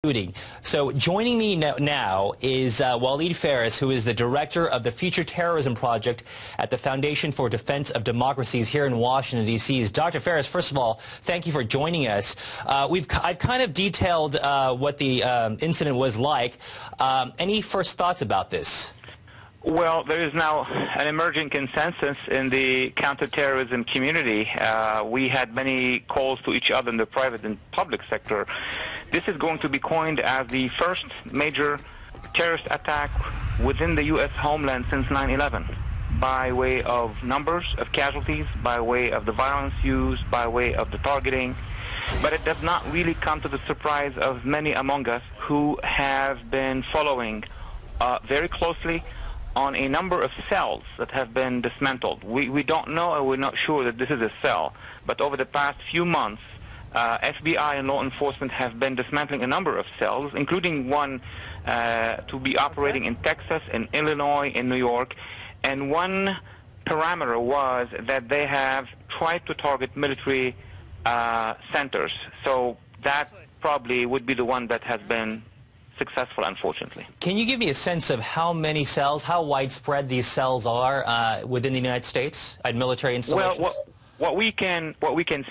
shooting. So joining me now is Walid Phares, who is the director of the Future Terrorism Project at the Foundation for Defense of Democracies here in Washington, D.C. Dr. Phares, first of all, thank you for joining us. I've kind of detailed what the incident was like. Any first thoughts about this? Well, there is now an emerging consensus in the counterterrorism community. We had many calls to each other in the private and public sector. This is going to be coined as the first major terrorist attack within the U.S. homeland since 9/11, by way of numbers of casualties, by way of the violence used, by way of the targeting. But it does not really come to the surprise of many among us who have been following very closely on a number of cells that have been dismantled. We don't know, and we're not sure that this is a cell, but over the past few months, FBI and law enforcement have been dismantling a number of cells, including one to be operating in Texas, in Illinois, in New York, and one parameter was that they have tried to target military centers. So that probably would be the one that has been successful, unfortunately. Can you give me a sense of how many cells, how widespread these cells are within the United States at military installations? Well, what we can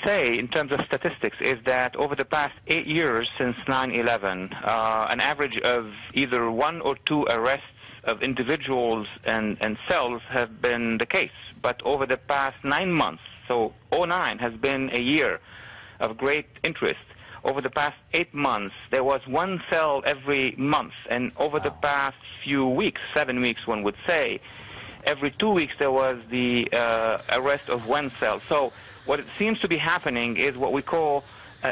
say in terms of statistics is that over the past 8 years since 9/11, an average of either 1 or 2 arrests of individuals and cells have been the case. But over the past 9 months, so 2009 has been a year of great interest. Over the past 8 months, there was 1 cell every month, and over the past few weeks, 7 weeks one would say, every 2 weeks there was the arrest of 1 cell. So what it seems to be happening is what we call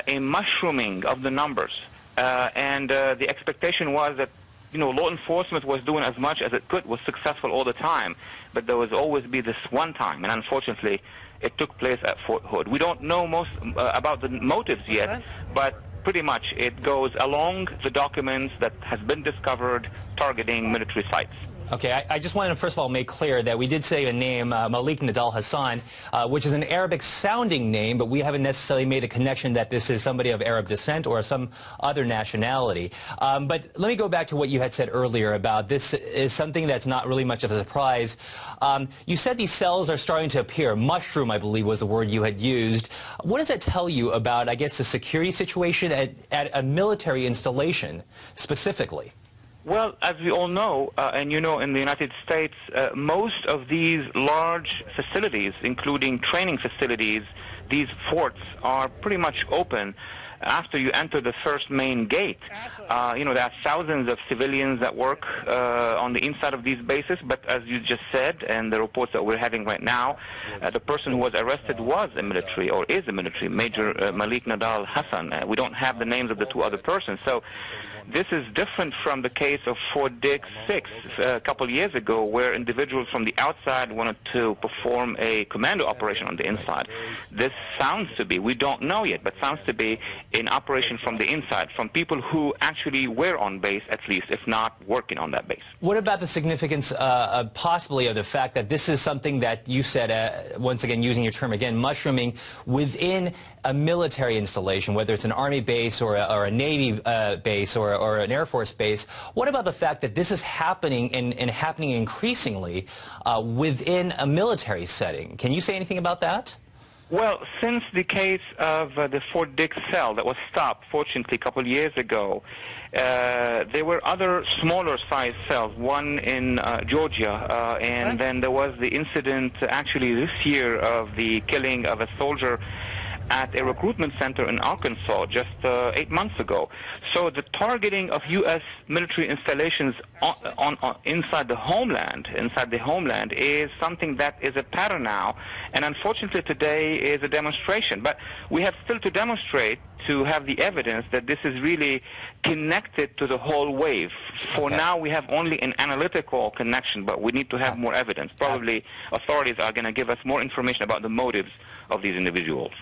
a mushrooming of the numbers, and the expectation was that law enforcement was doing as much as it could, was successful all the time, but there was always be this one time, and unfortunately it took place at Fort Hood. We don't know most about the motives yet, but pretty much it goes along the documents that has been discovered targeting military sites. Okay, I just wanted to first of all make clear that we did say a name, Malik Nadal Hassan, which is an Arabic-sounding name, but we haven't necessarily made a connection that this is somebody of Arab descent or some other nationality. But let me go back to what you had said earlier about this is something that's not really much of a surprise. You said these cells are starting to appear. Mushroom, I believe, was the word you had used. What does that tell you about, I guess, the security situation at a military installation specifically? Well, as we all know, and you know, in the United States, most of these large facilities, including training facilities, these forts are pretty much open after you enter the first main gate. There are thousands of civilians that work on the inside of these bases, but as you just said, and the reports that we're having right now, the person who was arrested was a military, or is a military, Major Malik Nadal Hassan. We don't have the names of the 2 other persons. So this is different from the case of Fort Dix 6 a couple years ago, where individuals from the outside wanted to perform a commando operation on the inside. This sounds to be, we don't know yet, but sounds to be an operation from the inside, from people who actually were on base, at least, if not working on that base. What about the significance possibly of the fact that this is something that you said, once again, using your term again, mushrooming within a military installation, whether it's an Army base or a Navy base or an Air Force base? What about the fact that this is happening and happening increasingly within a military setting? Can you say anything about that? Well, since the case of the Fort Dix cell that was stopped, fortunately, a couple of years ago, there were other smaller sized cells, one in Georgia, and then there was the incident actually this year of the killing of a soldier at a recruitment center in Arkansas just 8 months ago. So the targeting of U.S. military installations inside the homeland is something that is a pattern now, and unfortunately today is a demonstration. But we have still to demonstrate, to have the evidence that this is really connected to the whole wave. For now, we have only an analytical connection, but we need to have more evidence. Probably authorities are going to give us more information about the motives of these individuals.